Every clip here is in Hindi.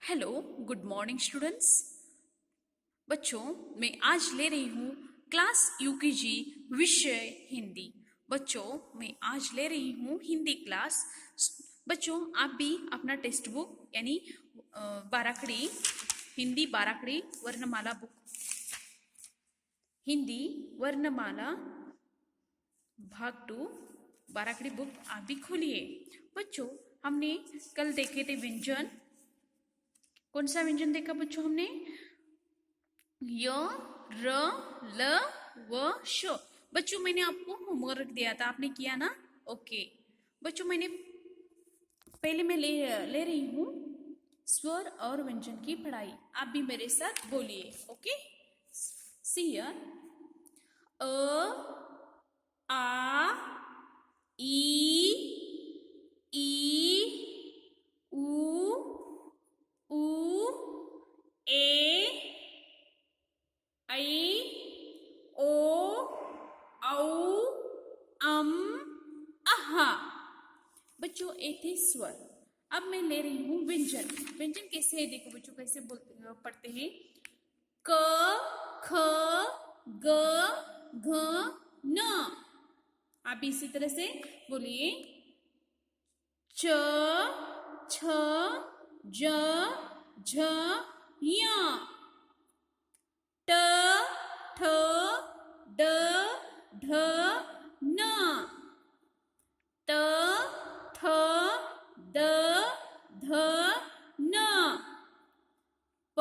Hello, good morning students. बच्चों, मैं आज ले रही हूँ क्लास यूकेजी विषय हिंदी। बच्चों, मैं आज ले रही हूँ हिंदी क्लास। बच्चों, आप भी अपना टेक्स्ट बुक यानी बाराखड़ी हिंदी बाराखड़ी वर्णमाला बुक हिंदी वर्णमाला भाग 2 बाराखड़ी बुक आप भी खोलिए। बच्चों, हमने कल देखे थे व्यंजन। कौन सा व्यंजन देखा बच्चों हमने? य, र, ल, व, श। बच्चों, मैंने आपको होमवर्क दिया था, आपने किया ना? ओके बच्चों, पहले मैं ले रही हूँ स्वर और व्यंजन की पढ़ाई। आप भी मेरे साथ बोलिए। Okay, see here. अ, आ, ई, उ, ए, ऐ, ओ, औ, अम, अहा। बच्चों, ये थे स्वर। अब मैं ले रही हूँ व्यंजन। व्यंजन कैसे है देखो बच्चों, कैसे पढ़ते हैं। क, ख, ग, घ, न। आप इसी तरह से बोलिए। च, छ, ज, झ, य। ट, ठ, ड, ढ, न। ट, ठ, ड, ध, न। प,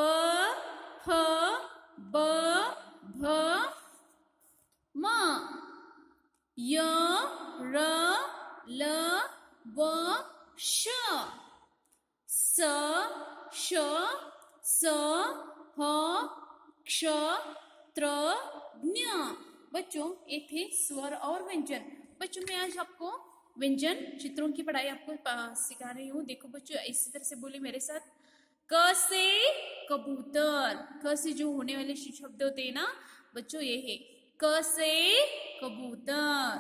फ, ब, भ, म। य, र, ल, व, श। स, श, स, ह, क्ष, त्र, ज्ञ। बच्चों, ये थे स्वर और व्यंजन। बच्चों, मैं आज आपको व्यंजन चित्रों की पढ़ाई आपको सिखा रही हूँ। देखो बच्चों, इसी तरह से बोले मेरे साथ। क से कबूतर। क से जो होने वाले शब्द होते हैं ना बच्चों, ये है क से कबूतर।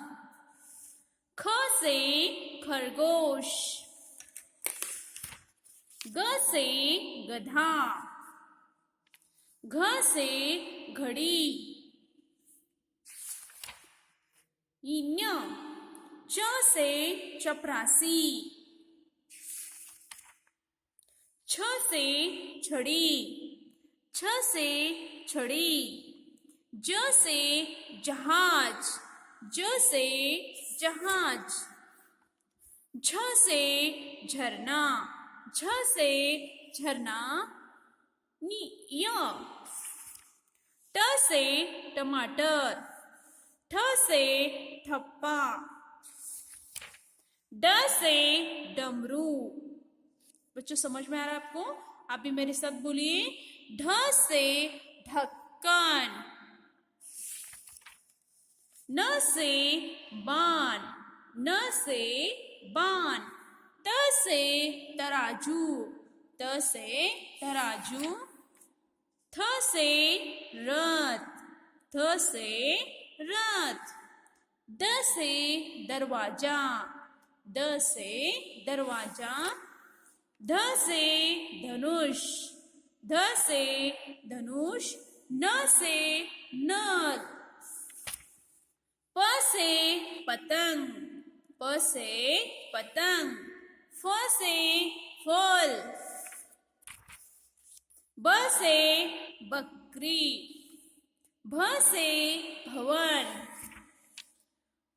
ख से खरगोश। ग से गधा। घ से घड़ी। ञ, च से चपरासी। छ से छड़ी। छ से छड़ी। ज से जहाज। ज से जहाज। झ से झरना। झ से झरना। य, ट से टमाटर। ठ से ठप्पा। ड से डमरू। बच्चों, समझ में आ रहा है आपको? आप भी मेरे साथ बोलिए। ढ से ढक्कन। न से बाण। न से बाण। त से तराजू। त से तराजू। थ से रथ। थ से रथ। द से दरवाजा। द से दरवाजा। ध से धनुष। ध से धनुष। न से नल। प से पतंग। प से पतंग। फ से फल। ब से बकरी। भ से भवन।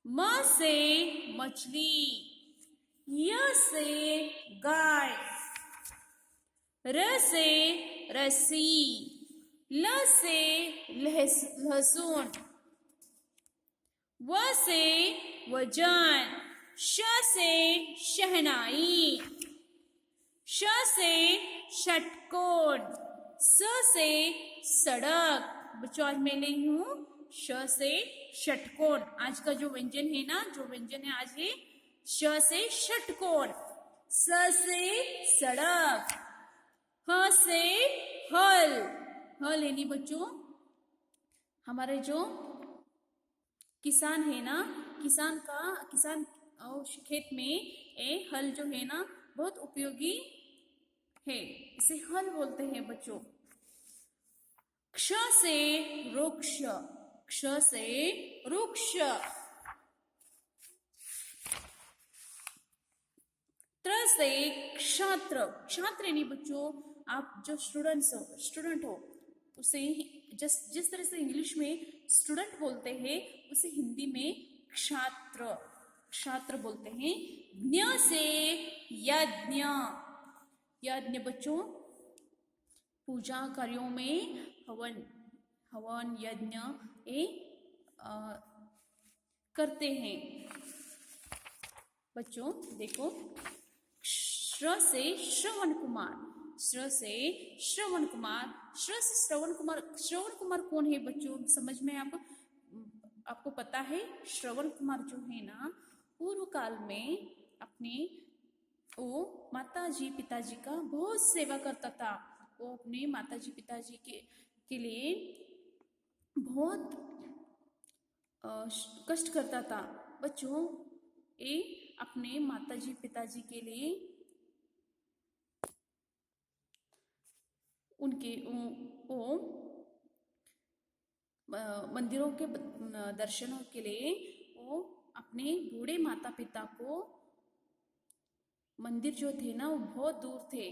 म से मछली। य से गाय। र से रस्सी। ल से लहसुन। व से वजन। श से शहनाई। श से षटकोण। स से सड़क। बच्चों, आज मैं ली हूँ श से षटकोण। आज का जो व्यंजन है ना, जो व्यंजन है आज है श से षटकोण। स से सड़क। ह से हल। हल यानी बच्चों हमारे जो किसान है ना, किसान खेत में हल जो है ना बहुत उपयोगी है। इसे हल बोलते हैं बच्चों। क्ष से वृक्ष, क्ष से वृक्ष। त्र से क्षात्र, क्षात्र यानी बच्चों आप जो स्टूडेंट हो उसे जिस तरह से इंग्लिश में स्टूडेंट बोलते हैं उसे हिंदी में क्षात्र, क्षात्र बोलते हैं। ज्ञ से यज्ञ, यज्ञ बच्चों पूजा कार्यों में हवन, हवन यज्ञ ये करते हैं। बच्चों देखो, श्र से श्रवण कुमार, श्र से श्रवण कुमार, श्र से श्रवण कुमार। श्रवण कुमार कौन है बच्चों, समझ में आपको पता है? श्रवण कुमार जो है ना, पूर्व काल में अपने वो माता जी पिताजी का बहुत सेवा करता था। वो अपने माता जी पिताजी के लिए बहुत कष्ट करता था। बच्चों ये अपने माता जी पिताजी के लिए उनके वो मंदिरों के दर्शनों के लिए वो अपने बूढ़े माता पिता को, मंदिर जो थे ना वो बहुत दूर थे,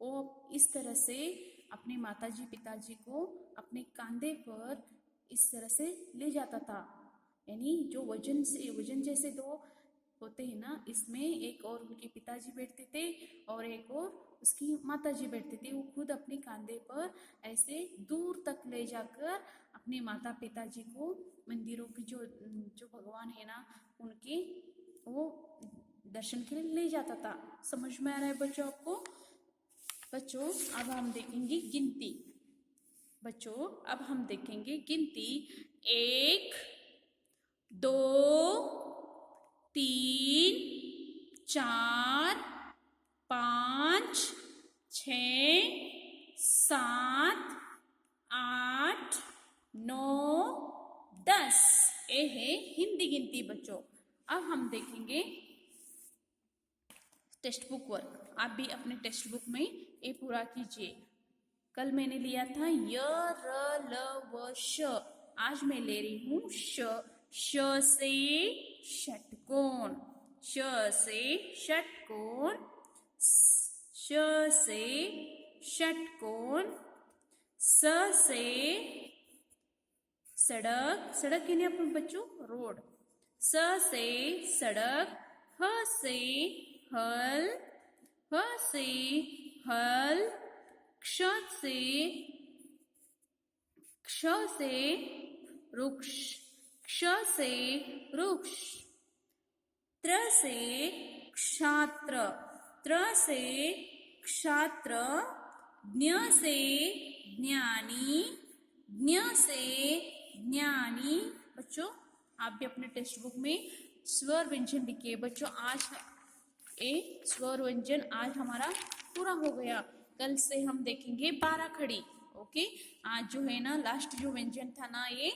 वो इस तरह से अपने माताजी पिताजी को अपने कंधे पर इस तरह से ले जाता था। यानी जो वजन जैसे दो होते हैं ना, इसमें एक और उनके पिताजी बैठते थे और एक और उसकी माताजी बैठते थे। वो खुद अपने कंधे पर ऐसे दूर तक ले जाकर अपने माता पिताजी को मंदिरों की जो भगवान है ना उनके वो दर्शन के लिए ले जाता था। समझ में आ रहा है बच्चों आपको? बच्चों अब हम देखेंगे गिनती। बच्चों अब हम देखेंगे गिनती। 1 2 3 4 5 6 7 8 9 10 ये है हिंदी गिनती बच्चों। अब हम देखेंगे टेक्स्ट बुक वर्क। आप भी अपने टेक्स्ट बुक में ये पूरा कीजिए। कल मैंने लिया था य र ल व श, आज मैं ले रही हूँ श। श से षटकोण, श से षटकोण, श से षटकोण। स से सड़क, सड़क यानी अपन बच्चों रोड। स से सड़क। ह से हल, ह से हल। क्ष से वृक्ष, क्ष से वृक्ष। त्र से क्षात्र, त्र से क्षात्र। ज्ञ से ज्ञानी, ज्ञ से ज्ञानी। बच्चों आप भी अपने टेक्स्ट बुक में स्वर व्यंजन लिखिए। बच्चों आज ये स्वर व्यंजन आज हमारा पूरा हो गया। कल से हम देखेंगे 12 खड़ी। ओके, आज जो है ना लास्ट जो व्यंजन था ना ये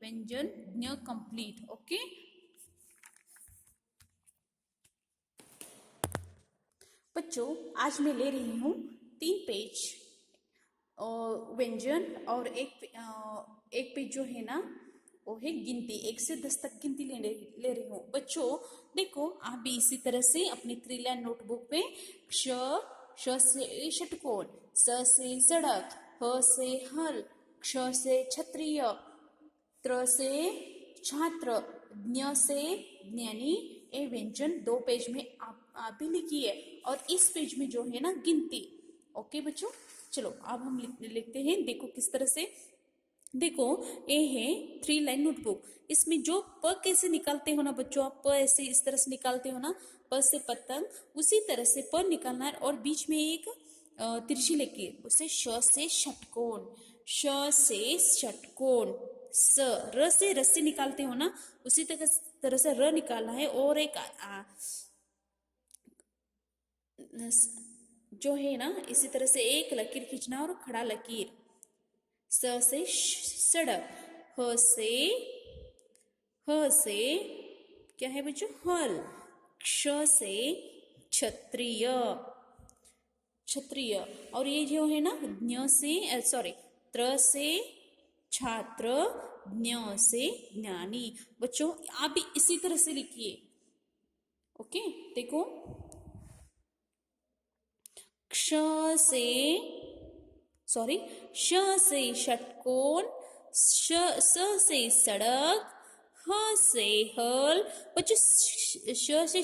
व्यंजन ज्ञ कंप्लीट। ओके बच्चों आज मैं ले रही हूँ 3 पेज व्यंजन और एक पेज जो है ना वो है गिनती। 1 से 10 तक गिनती ले रही हूँ। बच्चों देखो आप भी इसी तरह से अपनी 3 लाइन नोटबुक पे श से षटकोण, स से सड़क, ह से हल, क्ष से क्षत्रिय, त्र से छात्र, ज्ञ से ज्ञानी। ये व्यंजन 2 पेज में आप भी लिखिए और इस पेज में जो है ना गिनती। ओके बच्चों चलो अब हम लिखते हैं। देखो किस तरह से, देखो ये है 3 लाइन नोटबुक। इसमें जो प कैसे निकालते हो ना बच्चों, आप प ऐसे इस तरह से निकालते हो ना, प से पतंग, उसी तरह से प निकालना है और बीच में एक तिरछी लकीर, उसे श से षटकोण, श से षटकोण। स र से रस्सी निकालते हो ना, उसी तरह से र निकालना है और एक जो है ना इसी तरह से एक लकीर खींचना और खड़ा लकीर। स से सड़क, ह से क्या है बच्चों हल, क्ष से क्षत्रिय, क्षत्रिय। और ये जो है ना ज्ञ से सॉरी त्र से छात्र, ज्ञ से ज्ञानी। बच्चों आप भी इसी तरह से लिखिए। ओके देखो, क्ष से सॉरी श से षटकोण, स से सड़क, ह से हल। बच्चों श से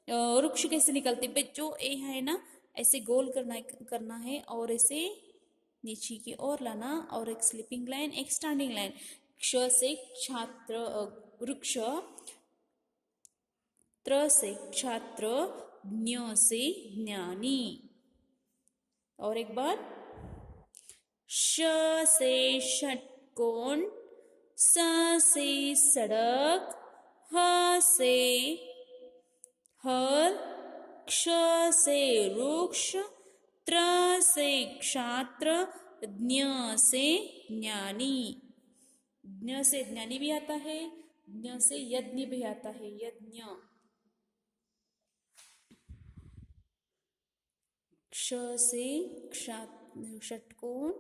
वृक्ष कैसे निकलते बच्चों? ए है ना ऐसे गोल करना है और ऐसे नीचे की ओर लाना, और एक स्लीपिंग लाइन एक स्टैंडिंग लाइन। क्ष से छात्र वृक्ष, त्र से छात्र, ज्ञ से ज्ञानी। और एक बार, श से षटकोण, स से सड़क, ह से हल, क्ष से वृक्ष, त्र से क्षात्र, ज्ञ से ज्ञानी। ज्ञ से ज्ञानी भी आता है, ज्ञ से यज्ञ भी आता है, यज्ञ। क्ष से षटकोण,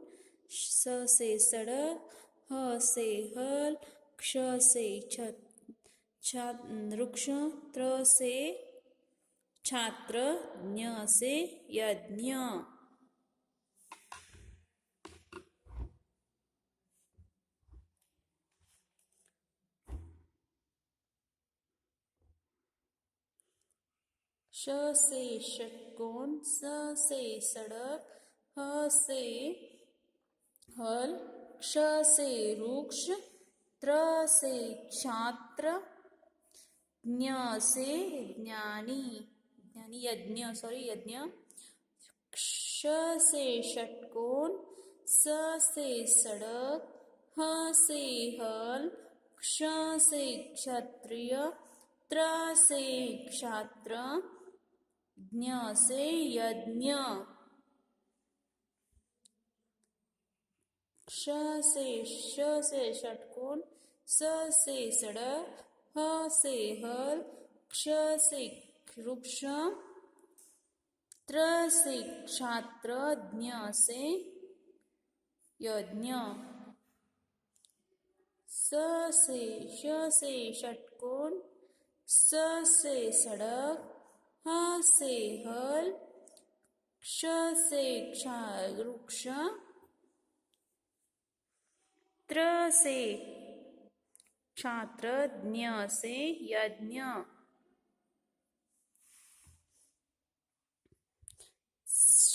स से सड़क, ह से हल, क्ष से वृक्ष, त्र से छात्र, ज्ञ से यज्ञ। श से षटकोण, स से सड़क, ह से हल, क्ष से वृक्ष, त्र से छात्र, ज्ञ से ज्ञानी, ज्ञानी यज्ञ सॉरी यज्ञ। क्ष से षटकोण, स से सड़क, ह से हल, क्ष से क्षत्रिय, त्र से क्षात्र, ज्ञ से यज्ञ। क्ष से षटकोण, स से सड़क, ह से हल, क्ष से वृक्ष, त्र से क्षात्र, ज्ञ से यज्ञ। श से षटकोण, स से सड़क, ह से हल, क्ष से वृक्ष, त्र से छात्र, ज्ञ से यज्ञ।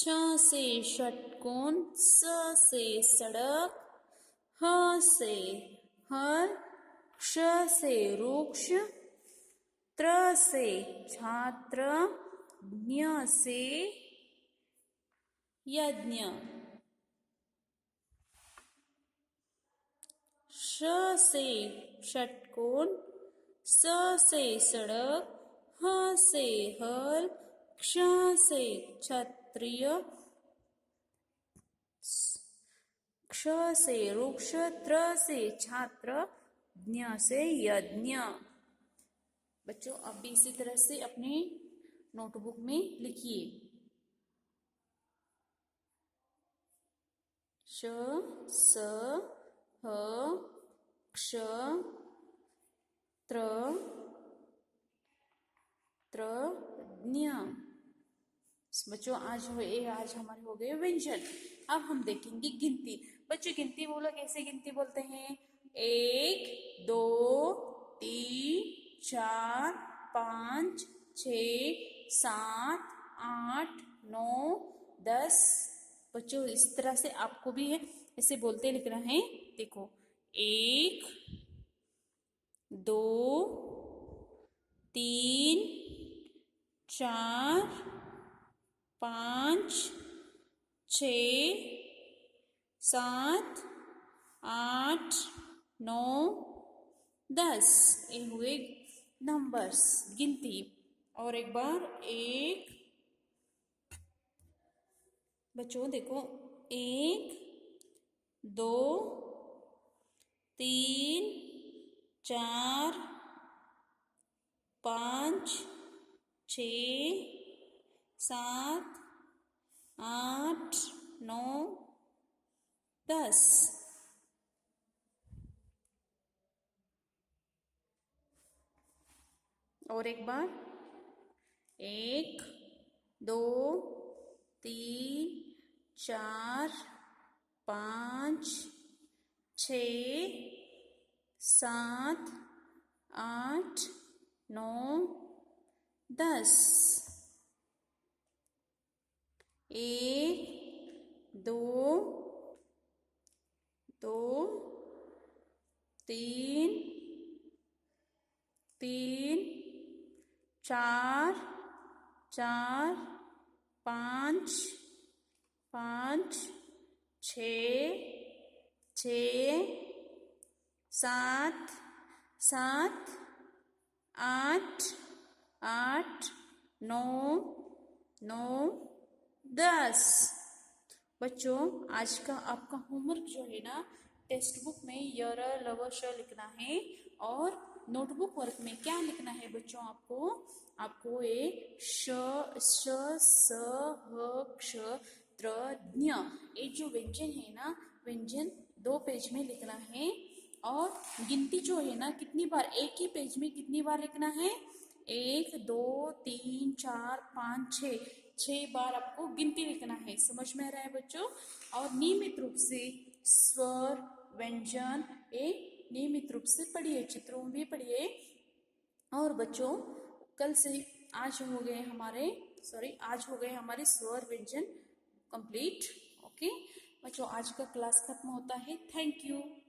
श से षटकोण, स से सड़क, ह से हल, क्ष से वृक्ष, त्र से छात्र, ज्ञ से यज्ञ। श से षटकोण, स से सड़क, ह से हल, क्ष से क्षत्रिय, क्ष से वृक्ष, त्र से छात्र, ज्ञ से यज्ञ। बच्चों आप भी इसी तरह से अपने नोटबुक में लिखिए। श स ह क्ष त्र ज्ञ। बच्चों आज हमारे हो गए व्यंजन। अब हम देखेंगे गिनती। बच्चों गिनती बोलो, कैसे गिनती बोलते हैं? 1 2 3 4 5 6 7 8 9 10। बच्चों इस तरह से आपको भी है ऐसे बोलते लिखना है। देखो 1 2 3 4 5 6 7 8 9 10। ये हुए नंबर्स, गिनती। और एक बार 1 बच्चों देखो 1 2 3 4 5 6 7 8 9 10। और एक बार 1 2 3 4 5 6 7 8 9 10। 1 2 2 3 3 4 4 5 5 6 6 7 7 8 8 9 9 10। बच्चों आज का आपका होमवर्क जो है ना, टेक्स्ट बुक में यर लव श लिखना है और नोटबुक वर्क में क्या लिखना है बच्चों, आपको ये श स ह क्ष त्र ज्ञ ये जो व्यंजन है ना, व्यंजन 2 पेज में लिखना है। और गिनती जो है ना, कितनी बार एक ही पेज में कितनी बार लिखना है, 1 2 3 4 5 6 बार आपको गिनती लिखना है। समझ में आ रहा है बच्चों। और नियमित रूप से स्वर व्यंजन ये नियमित रूप से पढ़िए, चित्रों में भी पढ़िए। और बच्चों कल से आज हो गए हमारे स्वर व्यंजन कंप्लीट। ओके बच्चों, आज का क्लास खत्म होता है। Thank you.